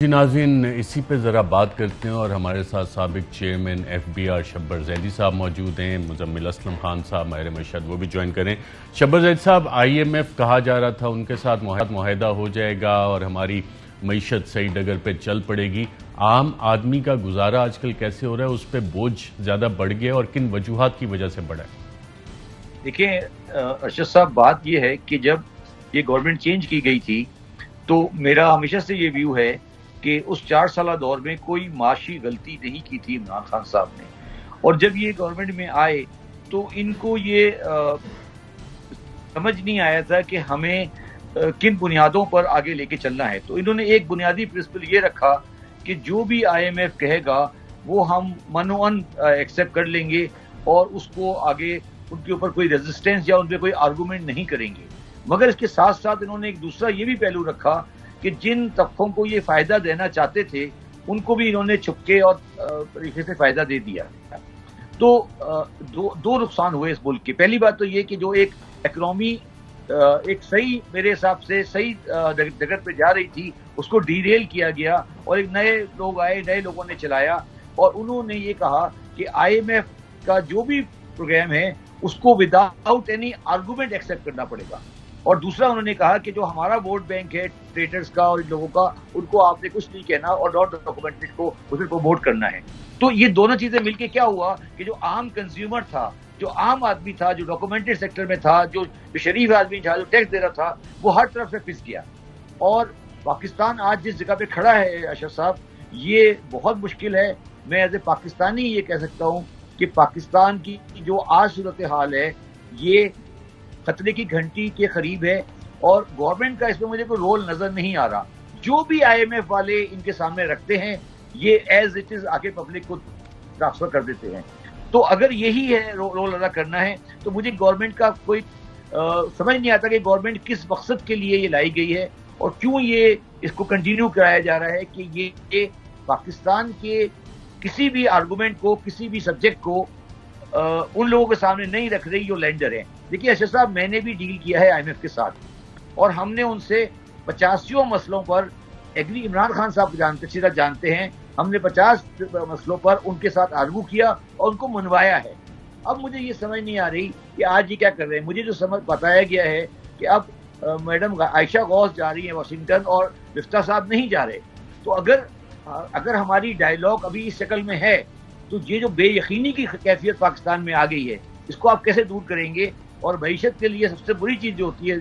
جی ناظرین، اسی پہ ذرا بات کرتے ہیں اور ہمارے ساتھ سابق چیئرمین ایف بی آر شبر زیدی صاحب موجود ہیں، مزمل اسلم خان صاحب ماہر معیشت وہ بھی جوائن کریں۔ شبر زیدی صاحب، آئی ایم ایف کہا جا رہا تھا ان کے ساتھ معاہدہ ہو جائے گا اور ہماری معیشت صحیح ڈگر پہ چل پڑے گی۔ عام آدمی کا گزارا آج کل کیسے ہو رہا ہے؟ اس پہ بوجھ زیادہ بڑھ گیا اور کن وجوہات کی وجہ سے بڑھا ہے؟ دیکھیں ارشد صاحب، بات یہ ہے کہ جب یہ گورنمنٹ چینج کی گئی تھی تو میرا ہمیشہ سے یہ ویو ہے کہ اس 4 سالہ دور میں کوئی معاشی غلطی نہیں کی تھی عمران خان صاحب نے، اور جب یہ گورنمنٹ میں آئے تو ان کو یہ سمجھ نہیں آیا تھا کہ ہمیں کن بنیادوں پر آگے لے کے چلنا ہے۔ تو انہوں نے ایک بنیادی پرنسپل یہ رکھا کہ جو بھی آئی ایم ایف کہے گا وہ ہم منوعاً ایکسیپٹ کر لیں گے اور اس کو آگے ان کے اوپر کوئی ریزسٹنس یا ان پہ کوئی آرگومنٹ نہیں کریں گے۔ مگر اس کے ساتھ ساتھ انہوں نے ایک دوسرا یہ بھی پہلو رکھا کہ جن طبقوں کو یہ فائدہ دینا چاہتے تھے ان کو بھی انہوں نے چھپکے اور طریقے سے فائدہ دے دیا۔ تو دو نقصان ہوئے اس ملک کے۔ پہلی بات تو یہ کہ جو ایک اکنامی ایک صحیح، میرے حساب سے صحیح ڈگر پہ جا رہی تھی، اس کو ڈی ریل کیا گیا اور ایک نئے لوگ آئے، نئے لوگوں نے چلایا اور انہوں نے یہ کہا کہ آئی ایم ایف کا جو بھی پروگرام ہے اس کو وداؤٹ اینی آرگومنٹ ایکسیپٹ کرنا پڑے گا۔ اور دوسرا انہوں نے کہا کہ جو ہمارا ووٹ بینک ہے ٹریڈرز کا اور ان لوگوں کا، ان کو آپ نے کچھ نہیں کہنا اور ناٹ ڈاکومنٹڈ کو اسے پروموٹ کرنا ہے۔ تو یہ دونوں چیزیں مل کے کیا ہوا کہ جو عام کنزیومر تھا، جو عام آدمی تھا، جو ڈاکومنٹڈ سیکٹر میں تھا، جو شریف آدمی تھا، جو ٹیکس دے رہا تھا، وہ ہر طرف سے پھنس گیا۔ اور پاکستان آج جس جگہ پہ کھڑا ہے اشرف صاحب، یہ بہت مشکل ہے۔ میں ایز اے پاکستانی یہ کہہ سکتا ہوں کہ پاکستان کی جو آج صورتحال ہے یہ خطرے کی گھنٹی کے قریب ہے اور گورنمنٹ کا اس میں مجھے کوئی رول نظر نہیں آ رہا۔ جو بھی آئی ایم ایف والے ان کے سامنے رکھتے ہیں یہ ایز اٹ از آگے پبلک کو ٹرانسفر کر دیتے ہیں۔ تو اگر یہی ہے رول ادا کرنا ہے تو مجھے گورنمنٹ کا کوئی سمجھ نہیں آتا کہ گورنمنٹ کس مقصد کے لیے یہ لائی گئی ہے اور کیوں یہ اس کو کنٹینیو کرایا جا رہا ہے کہ یہ پاکستان کے کسی بھی آرگومنٹ کو، کسی بھی سبجیکٹ کو ان لوگوں کے سامنے نہیں رکھ رہی جو لینڈر ہیں۔ دیکھیے اشرف صاحب، میں نے بھی ڈیل کیا ہے آئی ایم ایف کے ساتھ اور ہم نے ان سے 85 مسئلوں پر ایگری، عمران خان صاحب سیدھا جانتے ہیں، ہم نے 50 مسئلوں پر ان کے ساتھ آرگو کیا اور ان کو منوایا ہے۔ اب مجھے یہ سمجھ نہیں آ رہی کہ آج یہ کیا کر رہے ہیں۔ مجھے جو سمجھ بتایا گیا ہے کہ اب میڈم عائشہ غوث جا رہی ہیں واشنگٹن اور مفتاح صاحب نہیں جا رہے۔ تو اگر ہماری ڈائیلاگ ابھی اس شکل میں ہے تو یہ جو بے یقینی کی کیفیت پاکستان میں آ گئی ہے اس کو آپ کیسے دور کریں گے؟ اور معیشت کے لیے سب سے بری چیز جو ہوتی ہے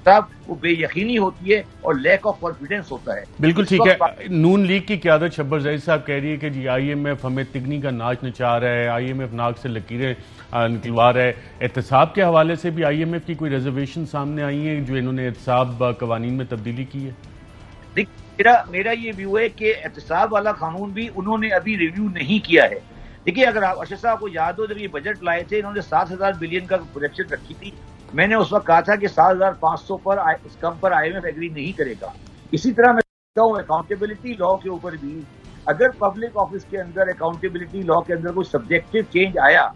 صاحب وہ بے یقینی ہوتی ہے اور لیک آف کانفیڈنس ہوتا ہے۔ بالکل ٹھیک ہے۔ نون لیگ کی قیادت شبر زیدی صاحب کہہ رہی ہے کہ جی آئی ایم ایف ہمیں تگنی کا ناچ نچا رہا ہے، آئی ایم ایف ناک سے لکیریں نکلوا رہا ہے۔ احتساب کے حوالے سے بھی آئی ایم ایف کی کوئی ریزرویشن سامنے آئی ہیں جو انہوں نے احتساب قوانین میں تبدیلی کی ہے؟ میرا یہ ویو ہے کہ احتساب والا قانون بھی انہوں نے ابھی ریویو نہیں کیا ہے۔ دیکھیے، اگر آپ ارشد صاحب کو یاد ہو، جب یہ بجٹ لائے تھے انہوں نے 7,000 بلین کا پروجیکشن رکھی تھی۔ میں نے اس وقت کہا تھا کہ 7,500 پر اس کم پر آئی ایم ایف ایگری نہیں کرے گا۔ اسی طرح میں کہتا ہوں اکاؤنٹیبلٹی لا کے اوپر بھی اگر پبلک آفس کے اندر اکاؤنٹیبلٹی لا کے اندر کوئی سبجیکٹو چینج آیا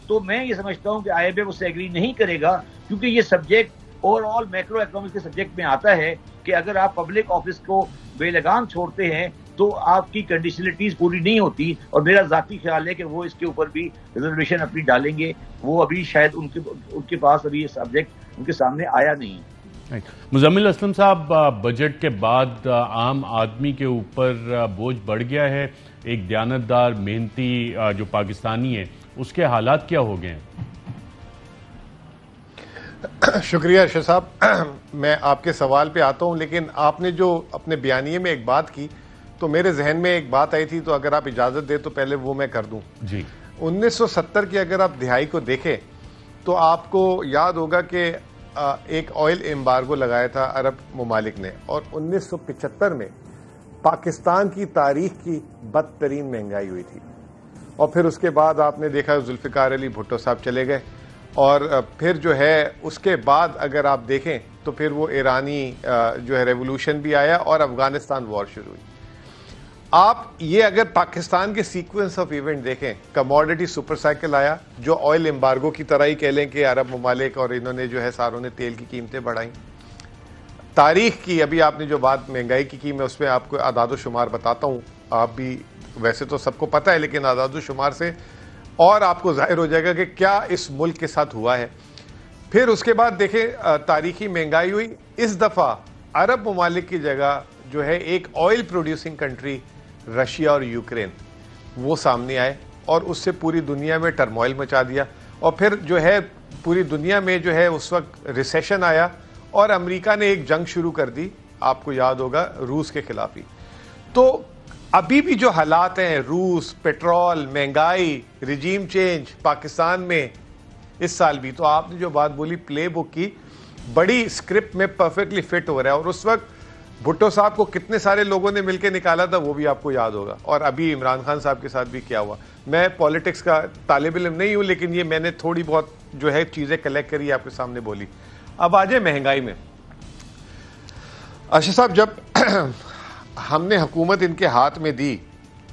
تو میں یہ سمجھتا ہوں کہ آئی ایم ایف اس سے ایگری نہیں کرے گا، کیونکہ یہ subject over all macro economics کے سبجیکٹ میں آتا ہے کہ اگر آپ پبلک آفس کو بے لگام چھوڑتے ہیں تو آپ کی کنڈیشنلٹیز پوری نہیں ہوتی، اور میرا ذاتی خیال ہے کہ وہ اس کے اوپر بھی ریزرویشن اپنی ڈالیں گے۔ وہ ابھی شاید ان کے پاس ابھی یہ سبجیکٹ ان کے سامنے آیا نہیں۔ مزمل اسلم صاحب، بجٹ کے بعد عام آدمی کے اوپر بوجھ بڑھ گیا ہے، ایک دیانتدار محنتی جو پاکستانی ہے اس کے حالات کیا ہو گئے ہیں؟ شکریہ ارشد صاحب، میں آپ کے سوال پہ آتا ہوں، لیکن آپ نے جو اپنے بیانیے میں ایک بات کی تو میرے ذہن میں ایک بات آئی تھی، تو اگر آپ اجازت دیں تو پہلے وہ میں کر دوں۔ جی، 1970 کی اگر آپ دہائی کو دیکھیں تو آپ کو یاد ہوگا کہ ایک آئل ایمبارگو لگایا تھا عرب ممالک نے، اور 1975 میں پاکستان کی تاریخ کی بدترین مہنگائی ہوئی تھی، اور پھر اس کے بعد آپ نے دیکھا ذوالفقار علی بھٹو صاحب چلے گئے، اور پھر جو ہے اس کے بعد اگر آپ دیکھیں تو پھر وہ ایرانی جو ہے ریولوشن بھی آیا اور افغانستان وار شروع ہوئی۔ آپ یہ اگر پاکستان کے سیکوینس آف ایونٹ دیکھیں، کموڈٹی سپر سائیکل آیا جو آئل ایمبارگو کی طرح ہی کہہ لیں کہ عرب ممالک اور انہوں نے جو ہے ساروں نے تیل کی قیمتیں بڑھائیں۔ تاریخ کی ابھی آپ نے جو بات مہنگائی کی میں اس میں آپ کو اعداد و شمار بتاتا ہوں. آپ بھی ویسے تو سب کو پتہ ہے لیکن اعداد و شمار سے اور آپ کو ظاہر ہو جائے گا کہ کیا اس ملک کے ساتھ ہوا ہے. پھر اس کے بعد دیکھیں تاریخی مہنگائی ہوئی. اس دفعہ عرب ممالک کی جگہ جو ہے ایک آئل پروڈیوسنگ کنٹری رشیا اور یوکرین وہ سامنے آئے اور اس سے پوری دنیا میں ٹرموائل مچا دیا. اور پھر جو ہے پوری دنیا میں جو ہے اس وقت ریسیشن آیا اور امریکہ نے ایک جنگ شروع کر دی, آپ کو یاد ہوگا, روس کے خلاف ہی. تو ابھی بھی جو حالات ہیں, روس, پیٹرول, مہنگائی, رجیم چینج پاکستان میں اس سال بھی, تو آپ نے جو بات بولی پلے بک کی بڑی اسکرپٹ میں پرفیکٹلی فٹ ہو رہا ہے. اور اس وقت بھٹو صاحب کو کتنے سارے لوگوں نے مل کے نکالا تھا وہ بھی آپ کو یاد ہوگا, اور ابھی عمران خان صاحب کے ساتھ بھی کیا ہوا. میں پالیٹکس کا طالب علم نہیں ہوں لیکن یہ میں نے تھوڑی بہت جو ہے چیزیں کلیکٹ کری آپ کے سامنے بولی. اب آ جائے مہنگائی میں. ارشد صاحب, جب ہم نے حکومت ان کے ہاتھ میں دی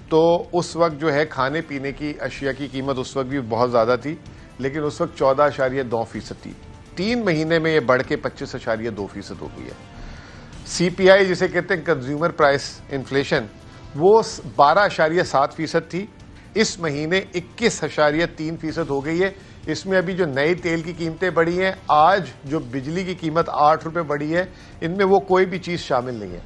تو اس وقت جو ہے کھانے پینے کی اشیاء کی قیمت اس وقت بھی بہت زیادہ تھی لیکن اس وقت 14.2% تھی. 3 مہینے میں یہ بڑھ کے 25.2% ہو گئی ہے. سی پی آئی جسے کہتے ہیں کنزیومر پرائس انفلیشن, وہ 12.7% تھی, اس مہینے 21.3% ہو گئی ہے. اس میں ابھی جو نئے تیل کی قیمتیں بڑھی ہیں, آج جو بجلی کی قیمت 8 روپے بڑھی ہے, ان میں وہ کوئی بھی چیز شامل نہیں ہے.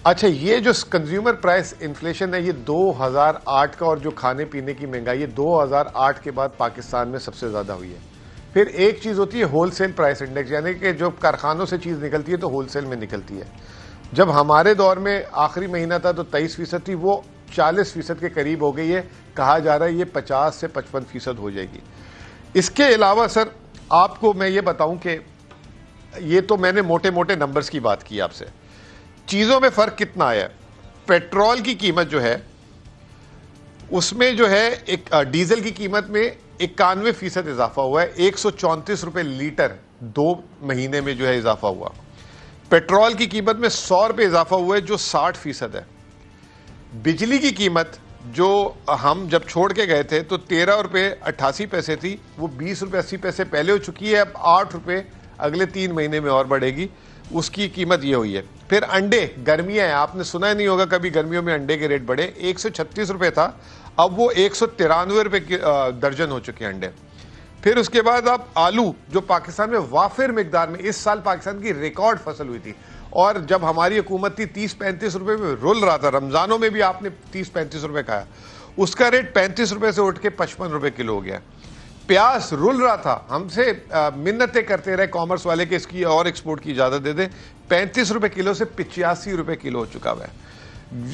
اچھا, یہ جو کنزیومر پرائس انفلیشن ہے یہ 2008 کا, اور جو کھانے پینے کی مہنگائی ہے 2008 کے بعد پاکستان میں سب سے زیادہ ہوئی ہے. پھر ایک چیز ہوتی ہے ہول سیل پرائس انڈیکس, یعنی کہ جو کارخانوں سے چیز نکلتی ہے تو ہول سیل میں نکلتی ہے. جب ہمارے دور میں آخری مہینہ تھا تو 23% تھی, وہ 40% کے قریب ہو گئی ہے. کہا جا رہا ہے یہ 50 سے 55% ہو جائے گی. اس کے علاوہ سر آپ کو میں یہ بتاؤں کہ یہ تو میں نے موٹے موٹے نمبرز کی بات کی آپ سے, چیزوں میں فرق کتنا آیا ہے. پیٹرول کی قیمت جو ہے اس میں جو ہے ایک ڈیزل کی قیمت میں 91% اضافہ ہوا ہے, 134 روپے لیٹر 2 مہینے میں جو ہے اضافہ ہوا. پیٹرول کی قیمت میں 100 روپے اضافہ ہوا ہے جو 60% ہے. بجلی کی قیمت جو ہم جب چھوڑ کے گئے تھے تو 13 روپے 88 پیسے تھی, وہ 20 روپے 80 پیسے پہلے ہو چکی ہے, اب 8 روپے اگلے 3 مہینے میں اور بڑھے گی, اس کی قیمت یہ ہوئی ہے. پھر انڈے, گرمیاں ہیں, آپ نے سنا ہی نہیں ہوگا کبھی گرمیوں میں انڈے کے ریٹ بڑھے, 136 روپے تھا اب وہ 193 روپے درجن ہو چکے انڈے. پھر اس کے بعد آپ آلو, جو پاکستان میں وافر مقدار میں, اس سال پاکستان کی ریکارڈ فصل ہوئی تھی, اور جب ہماری حکومت تھی 30-35 روپے میں رول رہا تھا, رمضانوں میں بھی آپ نے 30-35 روپے کھایا, اس کا ریٹ 35 روپے سے اٹھ کے 55 روپے کلو ہو گیا. پیاز رول رہا تھا, ہم سے منتیں کرتے رہے کامرس والے کہ اس کی اور ایکسپورٹ کی اجازت دے دیں, 35 روپے کلو سے 85 روپے کلو ہو چکا ہوا ہے.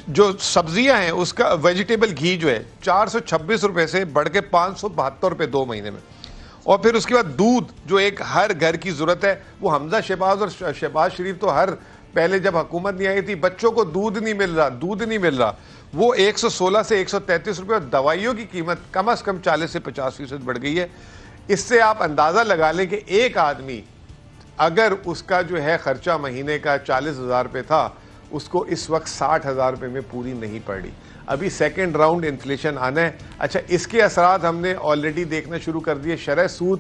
جو سبزیاں ہیں اس کا ویجیٹیبل گھی جو ہے 426 روپے سے بڑھ کے 572 روپے 2 مہینے میں. اور پھر اس کے بعد دودھ, جو ایک ہر گھر کی ضرورت ہے, وہ حمزہ شہباز اور شہباز شریف تو ہر پہلے جب حکومت نہیں آئی تھی بچوں کو دودھ نہیں مل رہا, وہ 116 سے 133 روپے, اور دوائیوں کی قیمت کم از کم 40 سے 50% بڑھ گئی ہے. اس سے آپ اندازہ لگا لیں کہ ایک آدمی اگر اس کا جو ہے خرچہ مہینے کا 40,000 روپے تھا, اس کو اس وقت 60,000 روپے میں پوری نہیں پڑ رہی. ابھی سیکنڈ راؤنڈ انفلیشن آنا ہے. اچھا, اس کے اثرات ہم نے آلریڈی دیکھنا شروع کر دیے. شرح سود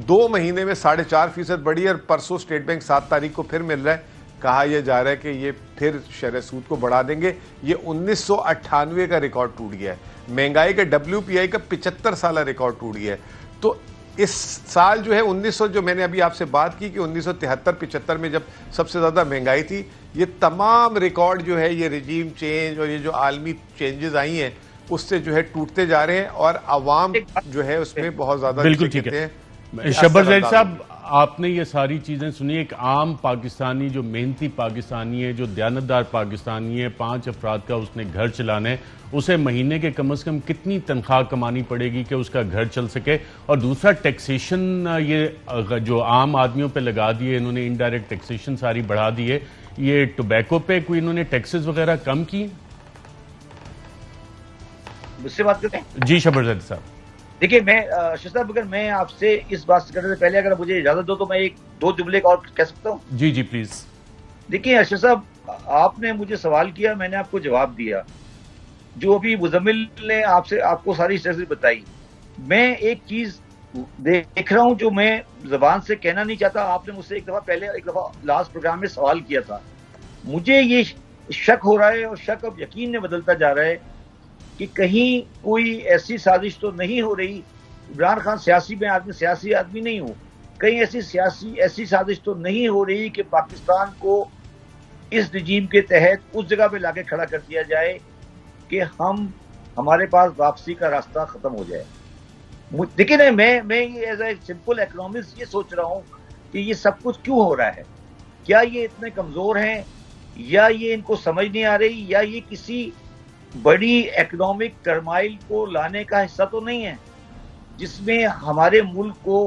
2 مہینے میں 4.5% بڑھی ہے, اور پرسوں اسٹیٹ بینک 7 تاریخ کو پھر مل رہا ہے, کہا یہ جا رہا ہے کہ یہ پھر شرح سود کو بڑھا دیں گے. یہ 1998 کا ریکارڈ ٹوٹ گیا ہے, مہنگائی کا WPI کا 75 سالہ ریکارڈ ٹوٹ گیا ہے. تو اس سال جو ہے 1900 جو میں نے ابھی آپ سے بات کی کہ 1973-75 میں جب سب سے زیادہ مہنگائی تھی, یہ تمام ریکارڈ جو ہے یہ رجیم چینج اور یہ جو عالمی چینجز آئی ہیں اس سے جو ہے ٹوٹتے جا رہے ہیں, اور عوام جو ہے اس میں بہت زیادہ بالکل ٹھیک ہے. شبر زید صاحب, آپ نے یہ ساری چیزیں سنی. ایک عام پاکستانی جو محنتی پاکستانی ہے, جو دیانتدار پاکستانی ہے, 5 افراد کا اس نے گھر چلانا ہے, اسے مہینے کے کم از کم کتنی تنخواہ کمانی پڑے گی کہ اس کا گھر چل سکے. اور دوسرا ٹیکسیشن یہ جو عام آدمیوں پہ لگا دیے انہوں نے, انڈائریکٹ ٹیکسیشن ساری بڑھا دی ہے. یہ ٹوبیکو پہ کوئی انہوں نے ٹیکسز وغیرہ کم کی؟ مجھ سے بات کرتے ہیں جی شبر زید صاحب. دیکھیے, میں ارشد صاحب اگر میں آپ سے اس بات سے کرنے سے پہلے اگر مجھے اجازت دو تو میں 1-2 جملے اور کہہ سکتا ہوں. جی جی پلیز. دیکھیے ارشد صاحب, آپ نے مجھے سوال کیا, میں نے آپ کو جواب دیا. جو ابھی مزمل نے آپ کو ساری چیزیں بتائی, میں ایک چیز دیکھ رہا ہوں جو میں زبان سے کہنا نہیں چاہتا. آپ نے مجھ سے ایک دفعہ لاسٹ پروگرام میں سوال کیا تھا. مجھے یہ شک ہو رہا ہے اور شک اب یقین میں بدلتا جا رہا ہے کہ کہیں کوئی ایسی سازش تو نہیں ہو رہی. عمران خان سیاسی آدمی نہیں ہوں. کہیں ایسی سازش تو نہیں ہو رہی کہ پاکستان کو اس رجیم کے تحت اس جگہ پہ لا کے کھڑا کر دیا جائے کہ ہمارے پاس واپسی کا راستہ ختم ہو جائے. لیکن میں یہ ایز اے سمپل اکنامسٹ یہ سوچ رہا ہوں کہ یہ سب کچھ کیوں ہو رہا ہے. کیا یہ اتنے کمزور ہیں یا یہ ان کو سمجھ نہیں آ رہی یا یہ کسی بڑی اکنامک ٹرمائل کو لانے کا حصہ تو نہیں ہے جس میں ہمارے ملک کو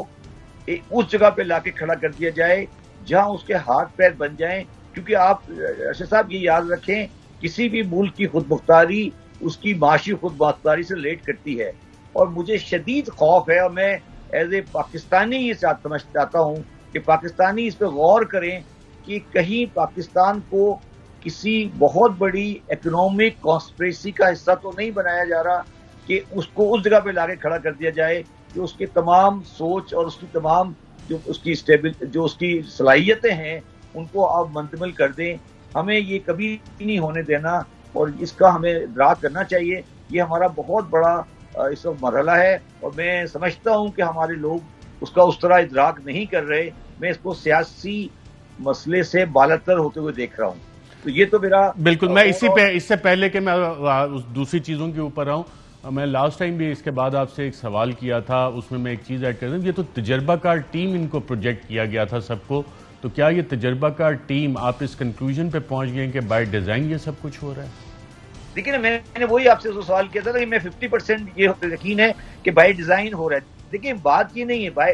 اس جگہ پہ لا کے کھڑا کر دیا جائے جہاں اس کے ہاتھ پیر بن جائیں. کیونکہ آپ ارشد صاحب یہ یاد رکھیں کسی بھی ملک کی خود مختاری اس کی معاشی خود مختاری سے لیٹ کرتی ہے. اور مجھے شدید خوف ہے اور میں ایز اے پاکستانی یہ چاہتا ہوں کہ پاکستانی اس پہ غور کریں کہ کہیں پاکستان کو کسی بہت بڑی اکنامک کانسپریسی کا حصہ تو نہیں بنایا جا رہا کہ اس کو اس جگہ پہ لا کے کھڑا کر دیا جائے کہ اس کے تمام سوچ اور اس کی تمام جو اس کی صلاحیتیں ہیں ان کو آپ منتقل کر دیں. ہمیں یہ کبھی نہیں ہونے دینا اور اس کا ہمیں ادراک کرنا چاہیے. یہ ہمارا بہت بڑا اس وقت مرحلہ ہے اور میں سمجھتا ہوں کہ ہمارے لوگ اس کا اس طرح ادراک نہیں کر رہے. میں اس کو سیاسی مسئلے سے بالاتر ہوتے ہوئے دیکھ رہا ہوں. تو یہ تو میرا بالکل. میں اس سے پہلے کہ میں دوسری چیزوں کے اوپر آؤں, میں لاسٹ ٹائم بھی اس کے بعد آپ سے ایک سوال کیا تھا, اس میں ایک چیز ایڈ کر دوں. یہ تو تجربہ کار ٹیم ان کو پروجیکٹ کیا گیا تھا سب کو, تو کیا یہ تجربہ کار ٹیم آپ اس کنکلوژن پہ پہنچ گئے کہ بائی ڈیزائن یہ سب کچھ ہو رہا ہے؟ دیکھیں میں نے وہی آپ سے سوال کیا تھا کہ میں 50% یہ یقین ہے کہ بائی ڈیزائن ہو رہا ہے. دیکھیں بات یہ نہیں ہے,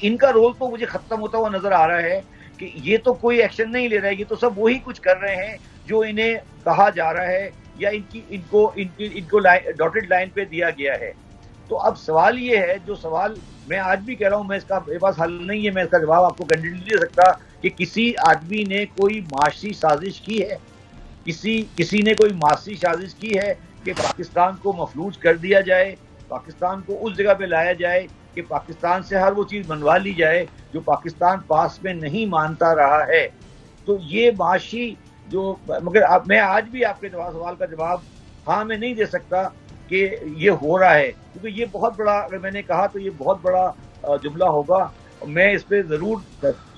ان کا رول تو مجھے ختم ہوتا ہوا نظر آ رہا ہے کہ یہ تو کوئی ایکشن نہیں لے رہا ہے. یہ تو سب وہی کچھ کر رہے ہیں جو انہیں کہا جا رہا ہے یا ان کو ڈاٹڈ لائن پہ دیا گیا ہے. تو اب سوال یہ ہے, جو سوال میں آج بھی کہہ رہا ہوں, میں اس کا میرے پاس حل نہیں ہے, میں اس کا جواب آپ کو کینڈیڈلی نہیں دے سکتا کہ کسی آدمی نے کوئی معاشی سازش کی ہے, کسی نے کوئی معاشی سازش کی ہے کہ پاکستان کو مفلوج کر دیا جائے, پاکستان کو اس جگہ پہ لایا جائے کہ پاکستان سے ہر وہ چیز منوا لی جائے جو پاکستان پاس میں نہیں مانتا رہا ہے. تو یہ معاشی مگر میں آج بھی آپ کے سوال کا جواب ہاں میں نہیں دے سکتا کہ یہ ہو رہا ہے, کیونکہ یہ بہت بڑا, اگر میں نے کہا تو یہ بہت بڑا جملہ ہوگا. میں اس پہ ضرور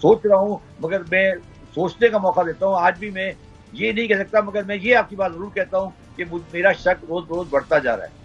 سوچ رہا ہوں, مگر میں سوچنے کا موقع دیتا ہوں. آج بھی میں یہ نہیں کہہ سکتا, مگر میں یہ آپ کی بات ضرور کہتا ہوں کہ میرا شک روز روز بڑھتا جا رہا ہے.